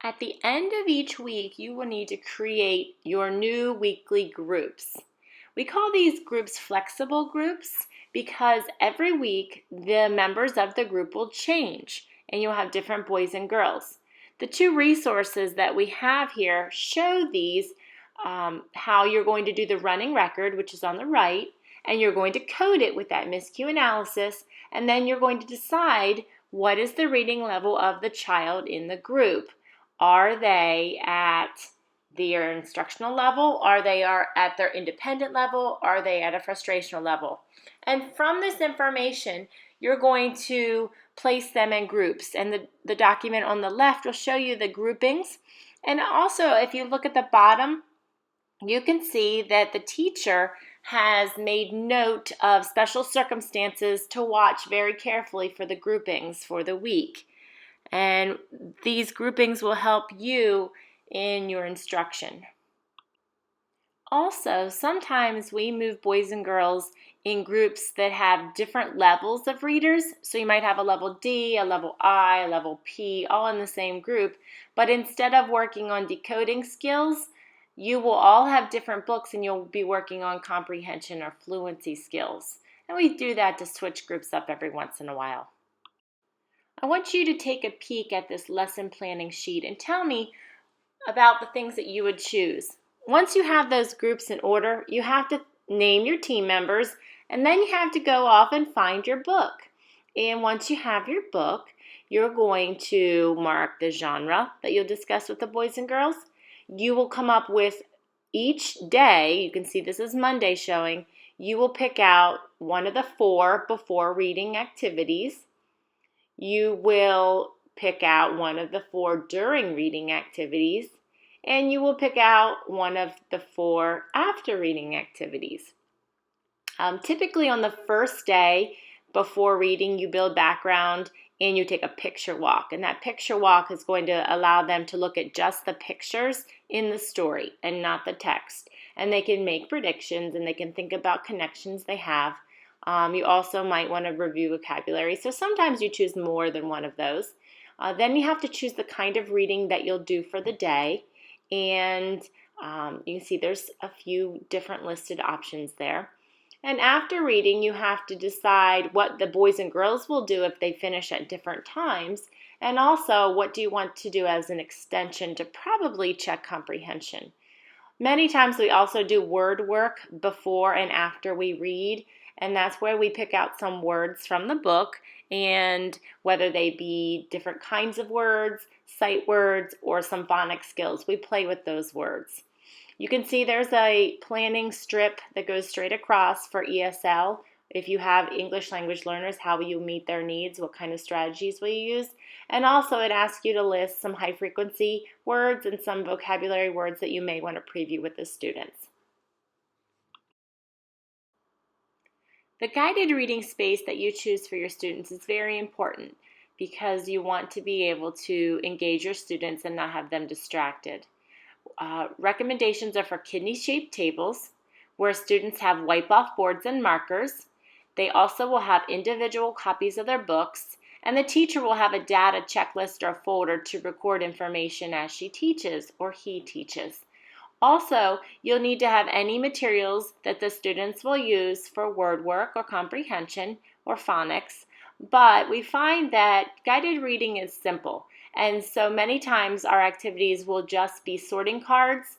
At the end of each week, you will need to create your new weekly groups. We call these groups flexible groups because every week the members of the group will change and you'll have different boys and girls. The two resources that we have here show these how you're going to do the running record, which is on the right, and you're going to code it with that MISCU analysis, and then you're going to decide what is the reading level of the child in the group. Are they at their instructional level? Are they at their independent level? Are they at a frustrational level? And from this information, you're going to place them in groups. And the document on the left will show you the groupings. And also, if you look at the bottom, you can see that the teacher has made note of special circumstances to watch very carefully for the groupings for the week. And these groupings will help you in your instruction. Also, sometimes we move boys and girls in groups that have different levels of readers. So you might have a level D, a level I, a level P, all in the same group. But instead of working on decoding skills, you will all have different books and you'll be working on comprehension or fluency skills. And we do that to switch groups up every once in a while. I want you to take a peek at this lesson planning sheet and tell me about the things that you would choose. Once you have those groups in order, you have to name your team members, and then you have to go off and find your book. And once you have your book, you're going to mark the genre that you'll discuss with the boys and girls. You will come up with each day, you can see this is Monday showing, you will pick out one of the 4 before reading activities. You will pick out one of the 4 during reading activities, and you will pick out one of the 4 after reading activities. Typically on the first day before reading, you build background and you take a picture walk. And that picture walk is going to allow them to look at just the pictures in the story and not the text. And they can make predictions and they can think about connections they have. You also might want to review vocabulary. So sometimes you choose more than one of those. Then you have to choose the kind of reading that you'll do for the day. And you can see there's a few different listed options there. And after reading, you have to decide what the boys and girls will do if they finish at different times. And also, what do you want to do as an extension to probably check comprehension. Many times we also do word work before and after we read. And that's where we pick out some words from the book, and whether they be different kinds of words, sight words, or some phonics skills, we play with those words. You can see there's a planning strip that goes straight across for ESL. If you have English language learners, how will you meet their needs? What kind of strategies will you use? And also it asks you to list some high frequency words and some vocabulary words that you may want to preview with the students. The guided reading space that you choose for your students is very important because you want to be able to engage your students and not have them distracted. Recommendations are for kidney-shaped tables where students have wipe-off boards and markers. They also will have individual copies of their books, and the teacher will have a data checklist or folder to record information as she teaches or he teaches. Also, you'll need to have any materials that the students will use for word work or comprehension or phonics, but we find that guided reading is simple, and so many times our activities will just be sorting cards,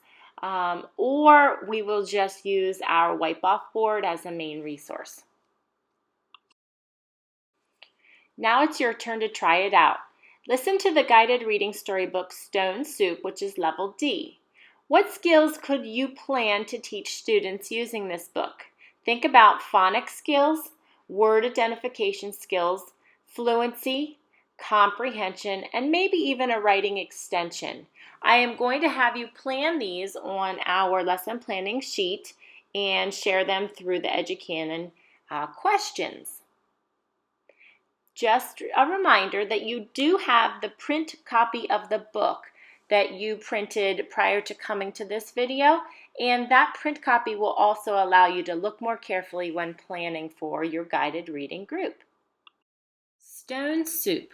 or we will just use our wipe-off board as a main resource. Now it's your turn to try it out. Listen to the guided reading storybook Stone Soup, which is level D. What skills could you plan to teach students using this book? Think about phonics skills, word identification skills, fluency, comprehension, and maybe even a writing extension. I am going to have you plan these on our lesson planning sheet and share them through the EduCanon questions. Just a reminder that you do have the print copy of the book that you printed prior to coming to this video, and that print copy will also allow you to look more carefully when planning for your guided reading group. Stone Soup,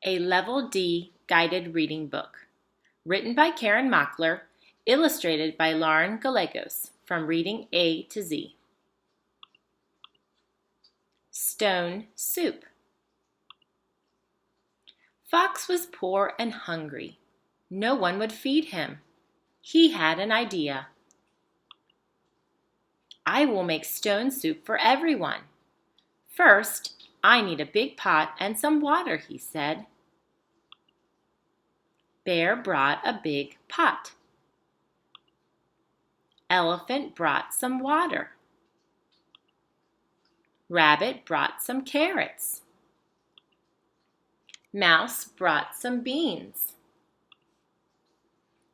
a Level D guided reading book. Written by Karen Mockler, illustrated by Lauren Gallegos from Reading A to Z. Stone Soup. Fox was poor and hungry. No one would feed him. He had an idea. I will make stone soup for everyone. First, I need a big pot and some water, he said. Bear brought a big pot. Elephant brought some water. Rabbit brought some carrots. Mouse brought some beans.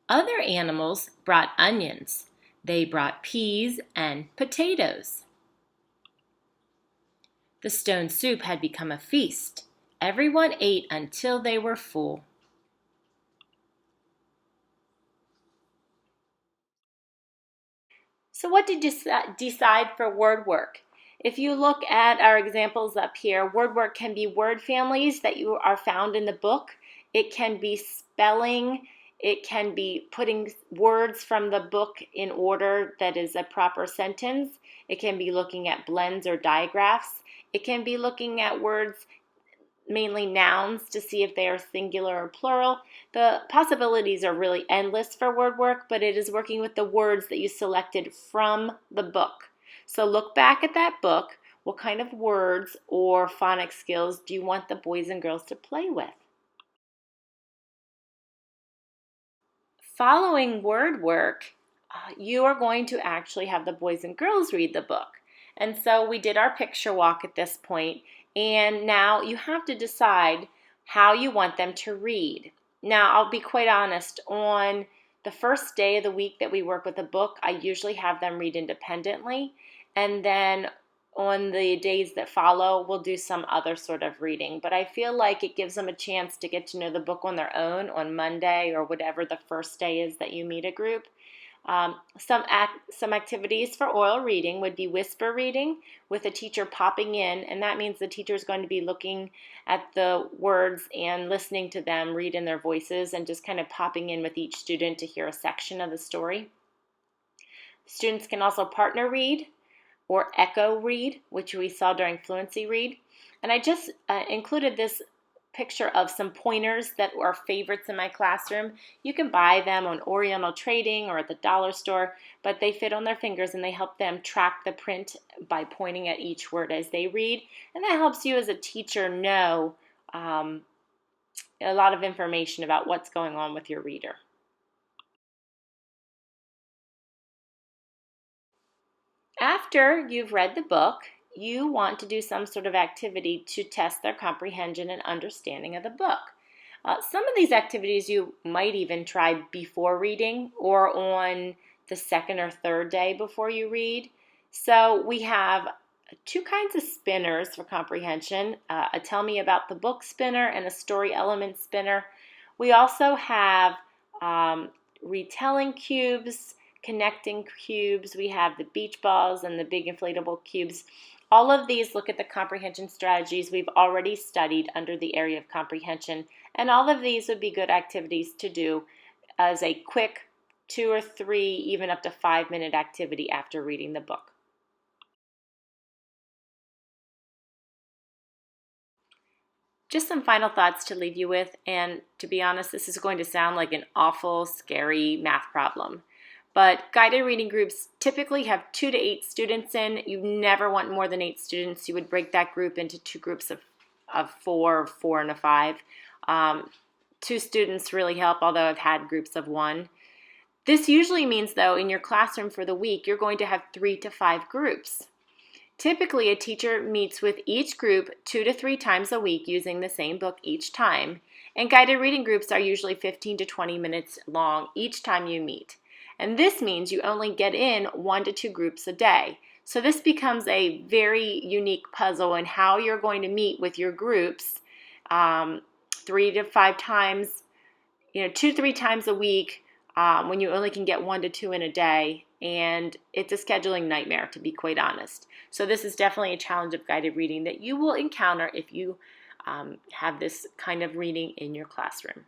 Other animals brought onions. They brought peas and potatoes. The stone soup had become a feast. Everyone ate until they were full. So what did you decide for word work? If you look at our examples up here, word work can be word families that you are found in the book. It can be spelling. It can be putting words from the book in order that is a proper sentence. It can be looking at blends or digraphs. It can be looking at words, mainly nouns, to see if they are singular or plural. The possibilities are really endless for word work, but it is working with the words that you selected from the book. So look back at that book. What kind of words or phonics skills do you want the boys and girls to play with? Following word work, you are going to actually have the boys and girls read the book. And so we did our picture walk at this point, and now you have to decide how you want them to read. Now, I'll be quite honest, on the first day of the week that we work with a book, I usually have them read independently, and then on the days that follow, we'll do some other sort of reading. But I feel like it gives them a chance to get to know the book on their own on Monday or whatever the first day is that you meet a group. Some activities for oral reading would be whisper reading with a teacher popping in, and that means the teacher is going to be looking at the words and listening to them read in their voices and just kind of popping in with each student to hear a section of the story. Students can also partner read or echo read, which we saw during Fluency Read. And I just included this picture of some pointers that are favorites in my classroom. You can buy them on Oriental Trading or at the dollar store, but they fit on their fingers and they help them track the print by pointing at each word as they read. And that helps you as a teacher know a lot of information about what's going on with your reader. After you've read the book, you want to do some sort of activity to test their comprehension and understanding of the book. Some of these activities you might even try before reading or on the second or third day before you read. So we have two kinds of spinners for comprehension, a Tell Me About the Book spinner and a Story Element spinner. We also have retelling cubes, connecting cubes. We have the beach balls and the big inflatable cubes. All of these look at the comprehension strategies we've already studied under the area of comprehension, and all of these would be good activities to do as a quick 2 or 3, even up to 5-minute activity after reading the book. Just some final thoughts to leave you with, and to be honest, this is going to sound like an awful, scary math problem. But guided reading groups typically have 2 to 8 students in. You never want more than 8 students. You would break that group into 2 groups of 4, 4 and a 5. 2 students really help, although I've had groups of 1. This usually means, though, in your classroom for the week, you're going to have 3 to 5 groups. Typically, a teacher meets with each group 2 to 3 times a week using the same book each time. And guided reading groups are usually 15 to 20 minutes long each time you meet. And this means you only get in 1 to 2 groups a day. So this becomes a very unique puzzle in how you're going to meet with your groups 3 to 5 times, 2 to 3 times a week when you only can get 1 to 2 in a day. And it's a scheduling nightmare, to be quite honest. So this is definitely a challenge of guided reading that you will encounter if you have this kind of reading in your classroom.